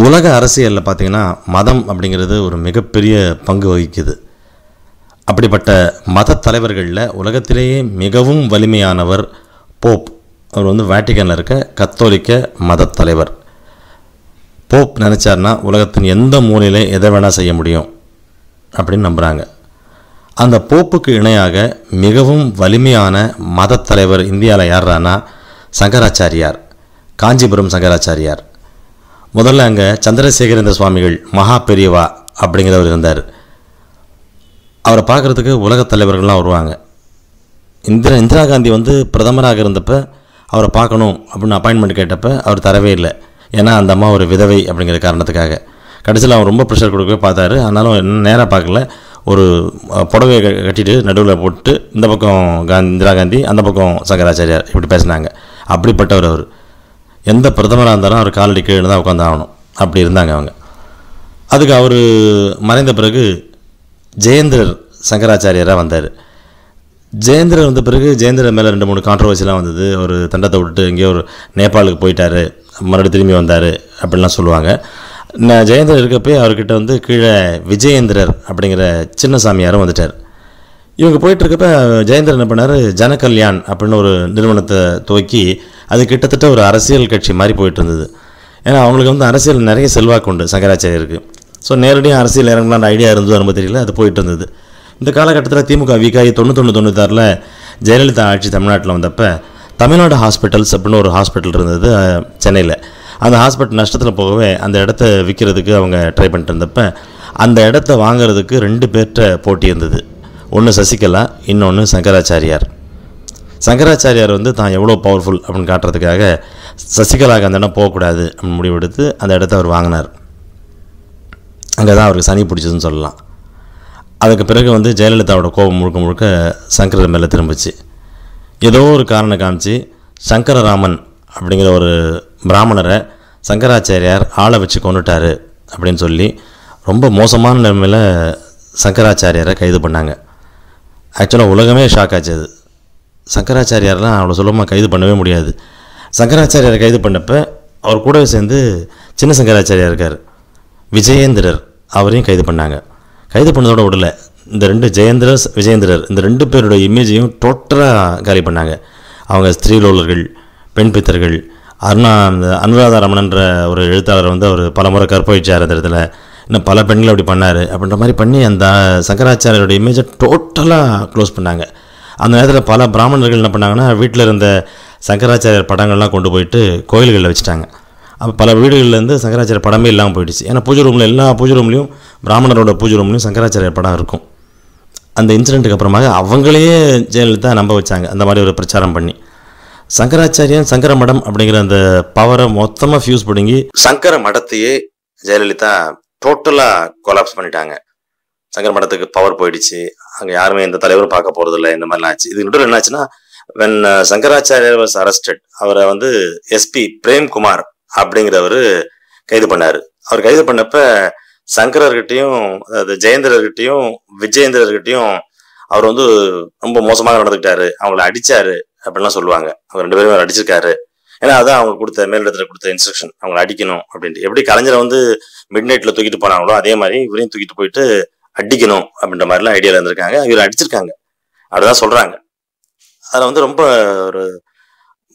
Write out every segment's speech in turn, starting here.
உலக அரசியலில் பார்த்திங்கன்னா மதம் அப்படிங்கிறது ஒரு மிகப்பெரிய பங்கு வகிக்குது. அப்படிப்பட்ட மத தலைவர்களில் உலகத்திலேயே மிகவும் வலிமையானவர் போப். அவர் வேட்டிக்கனில் இருக்க கத்தோலிக்க மத தலைவர். போப் நினச்சார்னா உலகத்தின் எந்த மூலையில் எதை வேணால் செய்ய முடியும் அப்படின்னு நம்புகிறாங்க. அந்த போப்புக்கு இணையாக மிகவும் வலிமையான மத தலைவர் இந்தியாவில் யாரானா சங்கராச்சாரியார், காஞ்சிபுரம் சங்கராச்சாரியார். முதல்ல அங்கே சந்திரசேகரேந்திர சுவாமிகள் மகா பெரியவா அப்படிங்கிறவர் இருந்தார். அவரை பார்க்குறதுக்கு உலகத் தலைவர்கள்லாம் வருவாங்க. இந்திரா காந்தி பிரதமராக இருந்தப்போ அவரை பார்க்கணும் அப்படின்னு அப்பாயின்மெண்ட் கேட்டப்போ அவர் தரவே இல்லை. ஏன்னா அந்த அம்மா ஒரு விதவை அப்படிங்கிற காரணத்துக்காக. கடைசியில் அவர் ரொம்ப ப்ரெஷர் கொடுக்கவே பார்த்தாரு. ஆனாலும் நேராக பார்க்கல. ஒரு புடவையை கட்டிட்டு நடுவில் போட்டு இந்த பக்கம் இந்திரா காந்தி, அந்த பக்கம் சங்கராச்சாரியார் இப்படி பேசினாங்க. அப்படிப்பட்டவர் அவர். எந்த பிரதமராக இருந்தாலும் அவர் காலடி கீழே தான் உட்காந்து ஆகணும். அப்படி இருந்தாங்க அவங்க. அதுக்கு அவர் மறைந்த பிறகு ஜெயேந்திரர் சங்கராச்சாரியாராக வந்தார். ஜெயேந்திரர் வந்த பிறகு ஜெயேந்திரர் மேலே 2-3 கான்ட்ரவர்சிலாம் வந்தது. ஒரு தண்டத்தை விட்டுட்டு எங்கேயோ ஒரு நேபாளுக்கு போயிட்டார், மறுபடியும் திரும்பி வந்தார் அப்படின்லாம் சொல்லுவாங்க. ஜெயேந்திரர் இருக்கப்போ அவர்கிட்ட கீழே விஜயேந்திரர் அப்படிங்கிற சின்ன சாமியாரும் வந்துட்டார். இவங்க போயிட்டுருக்கப்ப ஜெயேந்திரன் என்ன பண்ணார், ஜனகல்யாண் அப்படின்னு ஒரு நிறுவனத்தை துவக்கி அது கிட்டத்தட்ட ஒரு அரசியல் கட்சி மாதிரி போயிட்டு இருந்தது. ஏன்னா அவங்களுக்கு அரசியல் நிறைய செல்வாக்கு உண்டு சங்கராச்சாரியருக்கு. ஸோ நேரடியாக அரசியல் இறங்கலான்ற ஐடியா இருந்தது ரொம்ப தெரியல, அது போயிட்டு இருந்தது. இந்த காலகட்டத்தில் திமுக வீக்காகி 91-96 ஜெயலலிதா ஆட்சி தமிழ்நாட்டில் வந்தப்போ தமிழ்நாடு ஹாஸ்பிட்டல்ஸ் அப்படின்னு ஒரு ஹாஸ்பிட்டல் இருந்தது சென்னையில். அந்த ஹாஸ்பிட்டல் நஷ்டத்தில் போகவே அந்த இடத்த விற்கிறதுக்கு அவங்க ட்ரை பண்ணிட்டு இருந்தப்போ அந்த இடத்த வாங்கிறதுக்கு 2 பேர்கிட்ட போட்டி இருந்தது. ஒன்று சசிகலா, இன்னொன்று சங்கராச்சாரியார். சங்கராச்சாரியார் தான் எவ்வளோ பவர்ஃபுல் அப்படின்னு காட்டுறதுக்காக சசிகலாவுக்கு அந்த இடம் போகக்கூடாது அப்படின்னு முடிவெடுத்து அந்த இடத்த அவர் வாங்கினார். அங்கே தான் அவருக்கு சனி பிடிச்சதுன்னு சொல்லலாம். அதுக்கு பிறகு ஜெயலலிதாவோட கோபம் முழுக்க முழுக்க சங்கரர் மேலே திரும்பிச்சு. ஏதோ ஒரு காரணம் காமிச்சு சங்கரராமன் அப்படிங்கிற ஒரு பிராமணரை சங்கராச்சாரியார் ஆளை வச்சு கொண்டுட்டார் அப்படின்னு சொல்லி ரொம்ப மோசமான நிலைமையில் சங்கராச்சாரியாரை கைது பண்ணாங்க. ஆக்சுவலாக உலகமே ஷாக் ஆச்சு. அது சங்கராச்சாரியாரெலாம் அவ்வளோ சுலபமாக கைது பண்ணவே முடியாது. சங்கராச்சாரியாரை கைது பண்ணப்போ அவர் கூடவே சேர்ந்து சின்ன சங்கராச்சாரியார் இருக்கார், விஜயேந்திரர், அவரையும் கைது பண்ணாங்க. கைது பண்ணதோட விடலை, இந்த 2 ஜெயேந்திரர் விஜயேந்திரர் இந்த 2 பேரோட இமேஜையும் டோட்டலாக காலி பண்ணாங்க. அவங்க ஸ்திரீலோலர்கள், பெண் பித்தர்கள். அனுராதா ரமணன்ற ஒரு எழுத்தாளர் அவர் பல முறை கற்பழிச்சார் அந்த இடத்துல. இன்னும் பல பெண்கள் அப்படி பண்ணார் அப்படின்ற மாதிரி பண்ணி அந்த சங்கராச்சாரியோட இமேஜை டோட்டலாக க்ளோஸ் பண்ணாங்க. அந்த நேரத்தில் பல பிராமணர்கள் என்ன பண்ணாங்கன்னா வீட்டில் இருந்த சங்கராச்சாரியர் படங்கள்லாம் கொண்டு போயிட்டு கோயில்களில் வச்சுட்டாங்க. அப்போ பல வீடுகள்லேருந்து சங்கராச்சாரியர் படமே இல்லாமல் போயிடுச்சு. ஏன்னா பூஜை ரூமில் எல்லா பூஜை ரூம்லேயும் பிராமணரோட பூஜை ரூம்லேயும் சங்கராச்சாரியர் படம் இருக்கும். அந்த இன்சிடெண்ட்டுக்கு அப்புறமாக அவங்களையே ஜெயலலிதா நம்ப வச்சாங்க அந்த மாதிரி ஒரு பிரச்சாரம் பண்ணி. சங்கராச்சாரியன் சங்கர மடம் அப்படிங்கிற அந்த பவரை மொத்தமாக ஃபியூஸ் பிடுங்கி சங்கர மடத்தையே ஜெயலலிதா டோட்டலாக கொலாப்ஸ் பண்ணிட்டாங்க. சங்கர மடத்துக்கு பவர் போயிடுச்சு. அங்கே யாருமே எந்த தலைவரும் பார்க்க போகிறதில்ல, இந்த மாதிரிலாம் ஆச்சு. இது நடுவில் என்னாச்சுன்னா, வென் சங்கராச்சாரியர் வாஸ் அரெஸ்டட், அவரை எஸ்பி பிரேம்குமார் அப்படிங்கிறவர் கைது பண்ணார். அவர் கைது பண்ணப்ப சங்கரர்கிட்டையும் அதாவது ஜெயேந்திரர்கிட்டையும் விஜயேந்திரர்கிட்டையும் அவர் ரொம்ப மோசமாக நடந்துக்கிட்டாரு, அவங்கள அடிச்சாரு அப்படின்லாம் சொல்லுவாங்க. அவங்க 2 பேரும் அடிச்சிருக்காரு. ஏன்னா அதான் அவங்க கொடுத்த மேலிடத்துல கொடுத்த இன்ஸ்ட்ரக்ஷன், அவங்களை அடிக்கணும் அப்படின்ட்டு. எப்படி கலைஞரை மிட் நைட்ல தூக்கிட்டு போனாங்களோ அதே மாதிரி இவரையும் தூக்கிட்டு போயிட்டு அடிக்கணும் அப்படின்ற மாதிரிலாம் ஐடியாவில் இருந்திருக்காங்க. இவர் அடிச்சிருக்காங்க அப்படிதான் சொல்றாங்க. அதில் ரொம்ப ஒரு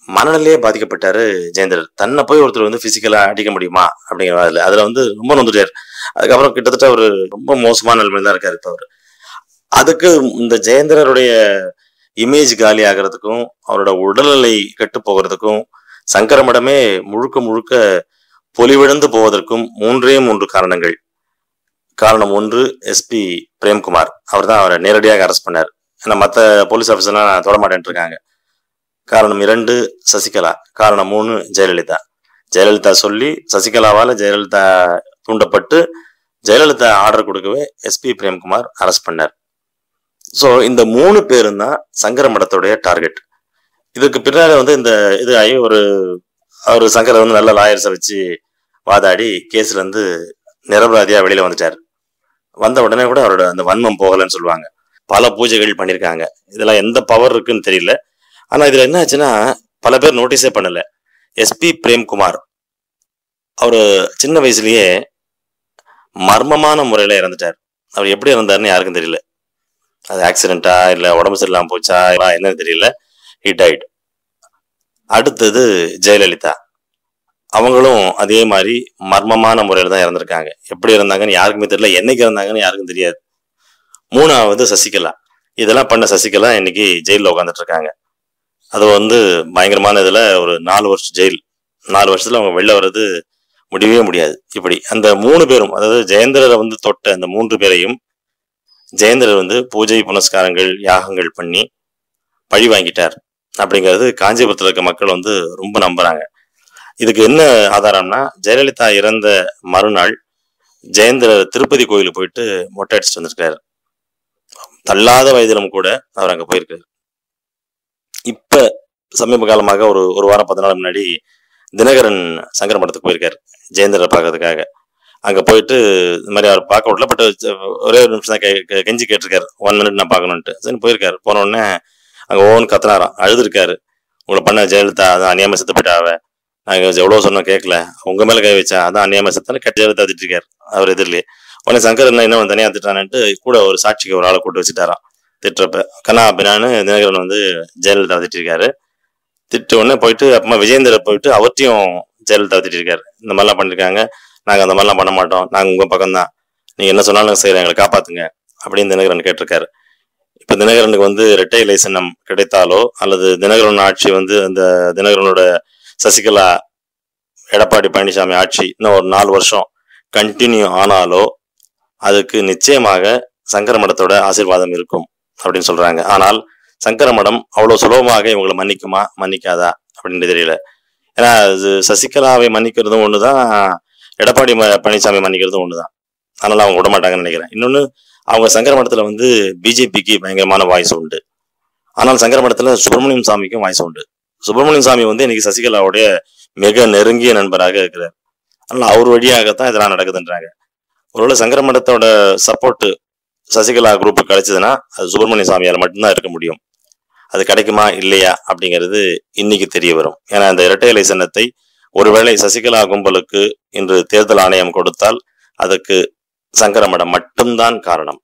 மனநிலையே பாதிக்கப்பட்டாரு ஜெயேந்திரர். தன்னை போய் ஒருத்தர் பிசிக்கலா அடிக்க முடியுமா அப்படிங்கிற மாதிரி அதுல ரொம்ப நொந்துட்டார். அதுக்கப்புறம் கிட்டத்தட்ட ஒரு ரொம்ப மோசமான நிலைமையில தான் இருக்காரு இப்ப அவரு. அதுக்கு இந்த ஜெயேந்திரருடைய இமேஜ் காலி ஆகிறதுக்கும் அவரோட உடல்நிலை கெட்டு போகிறதுக்கும் சங்கர மடமே முழுக்க முழுக்க பொலிவிழந்து போவதற்கும் 3 காரணங்கள். காரணம் 1, எஸ்பி பிரேம்குமார். அவர் தான் அவரை நேரடியாக அரெஸ்ட் பண்ணார். ஏன்னா மற்ற போலீஸ் ஆஃபீஸர்லாம் தொடமாட்டேன் இருக்காங்க. காரணம் 2, சசிகலா. காரணம் 3, ஜெயலலிதா. ஜெயலலிதா சொல்லி சசிகலாவால் ஜெயலலிதா தூண்டப்பட்டு ஜெயலலிதா ஆர்டர் கொடுக்கவே எஸ்பி பிரேம்குமார் அரெஸ்ட் பண்ணார். ஸோ இந்த 3 பேரும் தான் சங்கர மடத்துடைய டார்கெட். இதுக்கு பின்னாடி இந்த இது ஆகி அவர் சங்கர் நல்ல லாயர்ஸை வச்சு வாதாடி கேஸ்ல நிரபராதியா வெளியில வந்துட்டார். வந்த உடனே கூட அவரோட அந்த வன்மம் போகலன்னு சொல்லுவாங்க. பல பூஜைகள் பண்ணியிருக்காங்க. இதெல்லாம் எந்த பவர் இருக்குன்னு தெரியல. ஆனா இதுல என்ன ஆச்சுன்னா பல பேர் நோட்டீஸே பண்ணல. எஸ்பி பிரேம்குமார் அவர் சின்ன வயசுலயே மர்மமான முறையில் இறந்துட்டார். அவர் எப்படி இறந்தாருன்னு யாருக்கும் தெரியல. அது ஆக்சிடென்ட்டா இல்லை உடம்பு சரியில்லாமல் போச்சா என்னன்னு தெரியல. He died. அடுத்தது ஜெயலலிதா. அவங்களும் அதே மாதிரி மர்மமான முறையில் தான் இறந்துருக்காங்க. எப்படி இறந்தாங்கன்னு யாருக்குமே தெரியல, என்னைக்கு இறந்தாங்கன்னு யாருக்கும் தெரியாது. மூணாவது சசிகலா. இதெல்லாம் பண்ண சசிகலா இன்னைக்கு ஜெயிலில் உட்காந்துட்டு இருக்காங்க. அது பயங்கரமான இதில் ஒரு 4 வருஷம் ஜெயில். 4 வருஷத்துல அவங்க வெளில வர்றது முடியவே முடியாது. இப்படி அந்த 3 பேரும், அதாவது ஜெயேந்திரரை தொட்ட அந்த 3 பேரையும் ஜெயேந்திரர் பூஜை புனஸ்காரங்கள் யாகங்கள் பண்ணி பழி வாங்கிட்டார் அப்படிங்கிறது காஞ்சிபுரத்தில் இருக்க மக்கள் ரொம்ப நம்புறாங்க. இதுக்கு என்ன ஆதாரம்னா, ஜெயலலிதா இறந்த மறுநாள் ஜெயேந்திரர் திருப்பதி கோயிலுக்கு போயிட்டு மொட்டை அடிச்சுட்டு வந்திருக்காரு. தள்ளாத வயதிலும் கூட அவர் அங்க போயிருக்காரு. இப்ப சமீப காலமாக ஒரு வாரம் 10 நாள் முன்னாடி தினகரன் சங்கர மடத்துக்கு போயிருக்காரு ஜெயேந்திரரை பார்க்கறதுக்காக. அங்க போயிட்டு இந்த மாதிரி அவர் பார்க்க விடல, பட் ஒரே ஒரு நிமிஷம் தான் கெஞ்சி கேட்டிருக்காரு, 1 மினிட் நான் பார்க்கணுன்ட்டு. சரி போயிருக்காரு. போன உடனே அங்க ஓன்னு கத்துனாராம், அழுதுருக்காரு. உங்களை பண்ண ஜெயலலிதா அதான் அநியாயமா செத்து போயிட்டாவ, நாங்க எவ்வளவு சொன்னோம் கேட்கல, உங்க மேல கை வச்சா அதான் அநியாயமா செத்தான்னு ஜெயலலிதா திட்டு இருக்காரு அவர் எதிரிலேயே. உடனே சங்கர் என்ன தனியா திட்டானு கூட ஒரு சாட்சிக்கு ஒரு ஆளை கூட்டு வச்சுட்டாராம். திட்டுறப்ப கண்ணா பின்னான்னு தினகரன் ஜெயலலிதா திட்டிருக்காரு. திட்டு உடனே போயிட்டு அப்புறமா விஜயேந்திர போயிட்டு அவர்த்தையும் ஜெயலலிதா திட்டிருக்காரு. இந்த மாதிரிலாம் பண்ணிருக்காங்க, நாங்க அந்த மாதிரிலாம் பண்ண மாட்டோம், நாங்க உங்க பக்கம் தான், நீங்க என்ன சொன்னாலும் செய்யறோம், எங்களை காப்பாத்துங்க அப்படின்னு தினகரன் கேட்டிருக்காரு. இப்ப தினகரனுக்கு இரட்டை இலை சின்னம் கிடைத்தாலோ அல்லது தினகரன் ஆட்சி அந்த தினகரனோட சசிகலா எடப்பாடி பழனிசாமி ஆட்சி இன்னும் ஒரு 4 வருஷம் கண்டினியூ ஆனாலோ அதுக்கு நிச்சயமாக சங்கர மடத்தோட ஆசீர்வாதம் இருக்கும் அப்படின்னு சொல்றாங்க. ஆனால் சங்கர மடம் அவ்வளவு சுலபமாக இவங்களை மன்னிக்குமா மன்னிக்காதா அப்படின்னு தெரியல. ஏன்னா சசிகலாவை மன்னிக்கிறதும் ஒண்ணுதான், எடப்பாடி பழனிசாமி மன்னிக்கிறதும் ஒண்ணுதான். அதனால அவங்க விடமாட்டாங்கன்னு நினைக்கிறேன். இன்னொன்னு, அவங்க சங்கர மடத்துல பிஜேபிக்கு பயங்கரமான வாய்ஸ் உண்டு. ஆனால் சங்கர மடத்துல சுப்பிரமணியம் சாமிக்கும் வாய்ஸ் உண்டு. சுப்பிரமணியம் சாமி இன்னைக்கு சசிகலாவுடைய மிக நெருங்கிய நண்பராக இருக்கிறார். அதனால அவர் வழியாகத்தான் இதெல்லாம் நடக்குதுன்றாங்க. ஒருவேளை சங்கர மடத்தோட சப்போர்ட் சசிகலா குரூப் கிடைச்சதுன்னா அது சுப்பிரமணிய சாமியால் மட்டும்தான் இருக்க முடியும். அது கிடைக்குமா இல்லையா அப்படிங்கிறது இன்னைக்கு தெரிய வரும். ஏன்னா இந்த இரட்டை இலை சின்னத்தை ஒருவேளை சசிகலா கும்பலுக்கு இன்று தேர்தல் ஆணையம் கொடுத்தால் அதுக்கு சங்கர மடம் மட்டும்தான் காரணம்.